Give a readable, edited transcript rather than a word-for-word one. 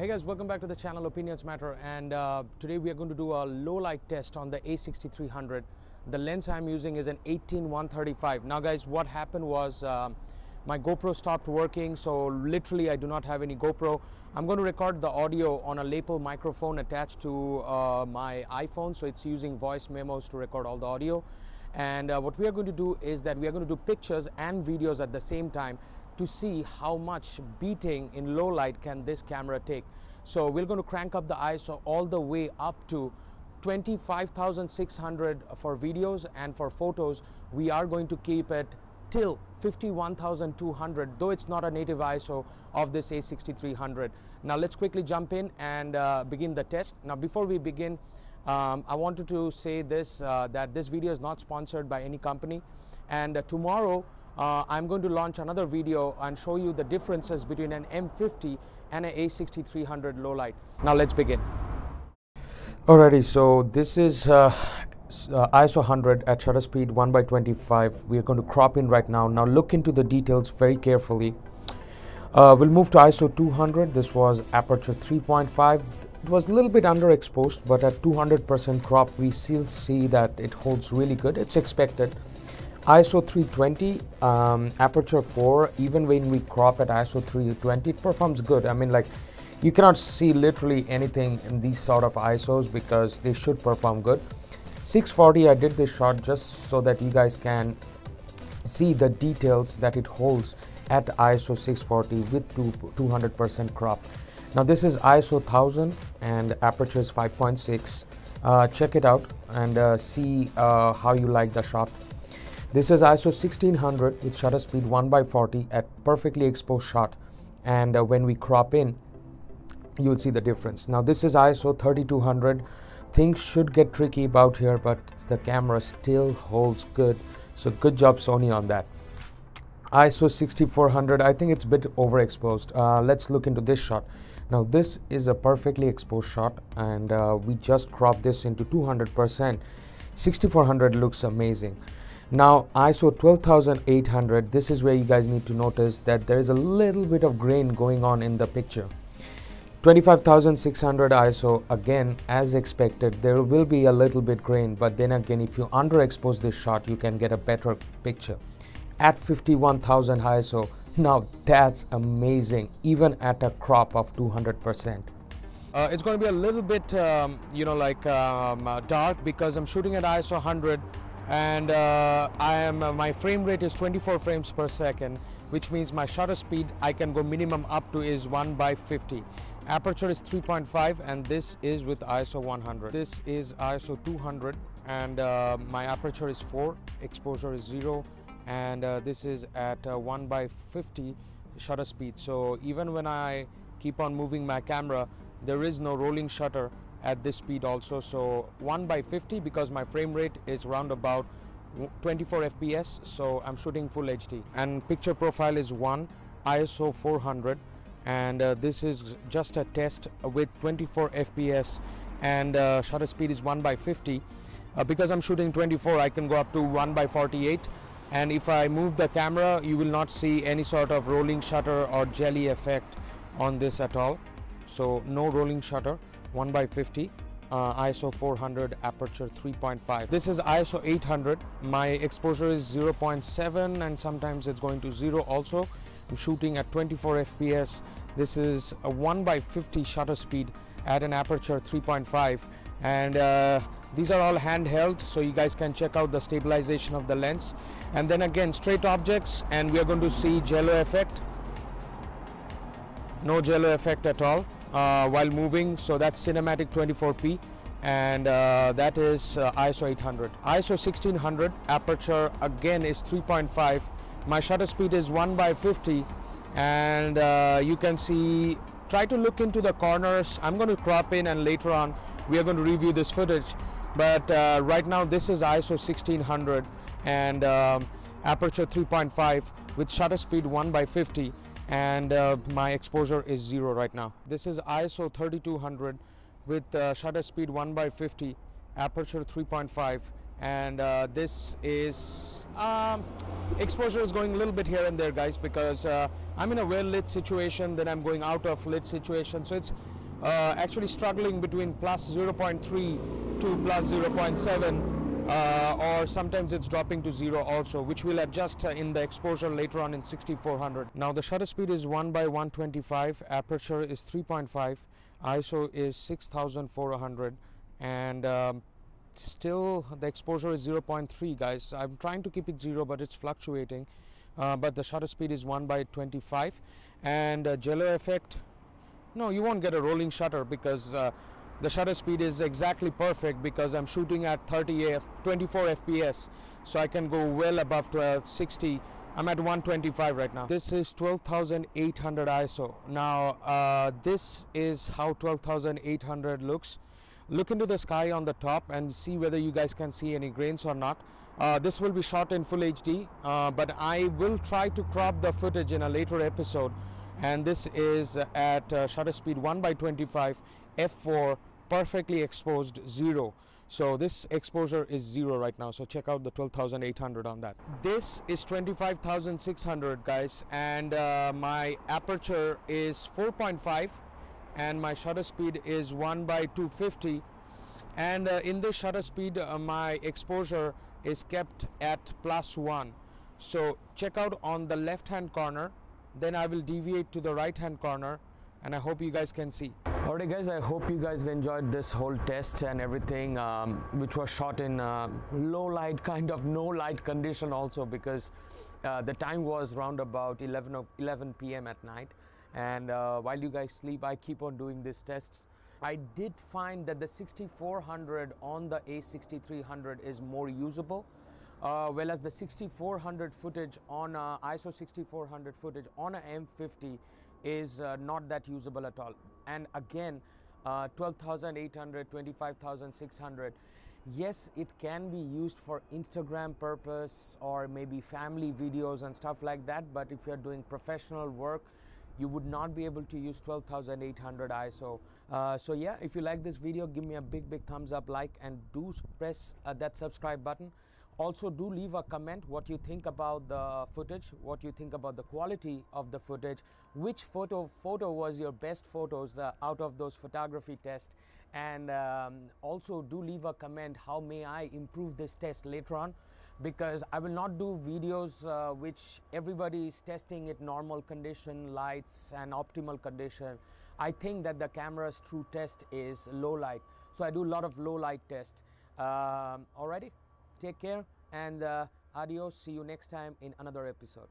Hey guys, welcome back to the channel Opinions Matter, and today we are going to do a low light test on the a6300. The lens I'm using is an 18-135. Now guys, what happened was my GoPro stopped working, so literally I do not have any GoPro. I'm going to record the audio on a lapel microphone attached to my iPhone, so it's using voice memos to record all the audio. And what we are going to do is that we are going to do pictures and videos at the same time to see how much beating in low light can this camera take. So we're going to crank up the ISO all the way up to 25,600 for videos, and for photos we are going to keep it till 51,200, though it's not a native ISO of this a6300. Now let's quickly jump in and begin the test. Now before we begin, I wanted to say this, that this video is not sponsored by any company, and tomorrow I'm going to launch another video and show you the differences between an M50 and an a6300 low light. Now let's begin. Alrighty, so this is ISO 100 at shutter speed 1/25. We are going to crop in right now. Now look into the details very carefully. We'll move to ISO 200. This was aperture 3.5. It was a little bit underexposed, but at 200% crop we still see that it holds really good. It's expected. ISO 320, aperture 4, even when we crop at ISO 320, it performs good. I mean, like, you cannot see literally anything in these sort of ISOs because they should perform good. 640, I did this shot just so that you guys can see the details that it holds at ISO 640 with 200% crop. Now this is ISO 1000 and aperture is 5.6. Check it out and see how you like the shot. This is ISO 1600 with shutter speed 1/40 at perfectly exposed shot, and when we crop in you will see the difference. Now this is ISO 3200. Things should get tricky about here, but the camera still holds good, so good job Sony on that. ISO 6400, I think it's a bit overexposed. Let's look into this shot. Now this is a perfectly exposed shot, and we just cropped this into 200%. 6400 looks amazing. Now ISO 12,800, this is where you guys need to notice that there is a little bit of grain going on in the picture. 25,600 ISO, again as expected, there will be a little bit grain, but then again if you underexpose this shot you can get a better picture. At 51,000 ISO, now that's amazing, even at a crop of 200%. It's going to be a little bit dark because I'm shooting at ISO 100, and my frame rate is 24 frames per second, which means my shutter speed I can go minimum up to is 1/50. Aperture is 3.5, and this is with ISO 100. This is ISO 200, and my aperture is 4, exposure is 0, and this is at 1/50 shutter speed. So even when I keep on moving my camera, there is no rolling shutter at this speed also. So 1/50 because my frame rate is around about 24 FPS, so I'm shooting full HD. And picture profile is 1, ISO 400, and this is just a test with 24 FPS, and shutter speed is 1/50. Because I'm shooting 24, I can go up to 1/48, and if I move the camera you will not see any sort of rolling shutter or jelly effect on this at all. So no rolling shutter, 1/50, ISO 400, aperture 3.5. This is ISO 800. My exposure is 0.7, and sometimes it's going to 0 also. I'm shooting at 24 FPS. This is a 1/50 shutter speed at an aperture 3.5, and these are all handheld, so you guys can check out the stabilization of the lens. And then again, straight objects, and we are going to see jello effect. No jello effect at all while moving, so that's cinematic 24p, and that is ISO 800. ISO 1600, aperture again is 3.5. My shutter speed is 1/50, and you can see, try to look into the corners. I'm going to crop in, and later on we are going to review this footage, but right now this is ISO 1600, and aperture 3.5 with shutter speed 1/50, and my exposure is 0 right now. This is ISO 3200 with shutter speed 1/50, aperture 3.5, and this is exposure is going a little bit here and there, guys, because I'm in a well lit situation, then I'm going out of lit situation, so it's actually struggling between plus 0.3 to plus 0.7, or sometimes it's dropping to 0 also, which we'll adjust in the exposure later on in 6400. Now the shutter speed is 1/125, aperture is 3.5, ISO is 6400, and still the exposure is 0.3, guys. I'm trying to keep it 0, but it's fluctuating, but the shutter speed is 1/25, and jello effect, no, you won't get a rolling shutter because the shutter speed is exactly perfect, because I'm shooting at 24 fps, so I can go well above 1260. I'm at 125 right now. This is 12,800 ISO. Now this is how 12,800 looks. Look into the sky on the top and see whether you guys can see any grains or not. This will be shot in full HD, but I will try to crop the footage in a later episode. And this is at shutter speed 1/25, f4, perfectly exposed, 0. So this exposure is 0 right now, so check out the 12,800 on that. This is 25,600, guys, and my aperture is 4.5, and my shutter speed is 1/250, and in this shutter speed my exposure is kept at +1. So check out on the left hand corner, then I will deviate to the right hand corner, and I hope you guys can see. Alright guys, I hope you guys enjoyed this whole test and everything, which was shot in low light, kind of no light condition also, because the time was round about 11 p.m. at night, and while you guys sleep I keep on doing these tests. I did find that the 6400 on the a6300 is more usable, whereas the 6400 footage on ISO 6400 footage on a M50 is not that usable at all. And again, 12,800, 25,600, yes, it can be used for Instagram purpose or maybe family videos and stuff like that, but if you're doing professional work, you would not be able to use 12,800 ISO. So yeah, if you like this video, give me a big thumbs up, like, and do press that subscribe button. Also, do leave a comment what you think about the footage, what you think about the quality of the footage, which photo was your best photos out of those photography tests, and also do leave a comment how may I improve this test later on, because I will not do videos which everybody is testing it normal condition, lights and optimal condition. I think that the camera's true test is low light, so I do a lot of low light tests. Alrighty. Take care, and adios. See you next time in another episode.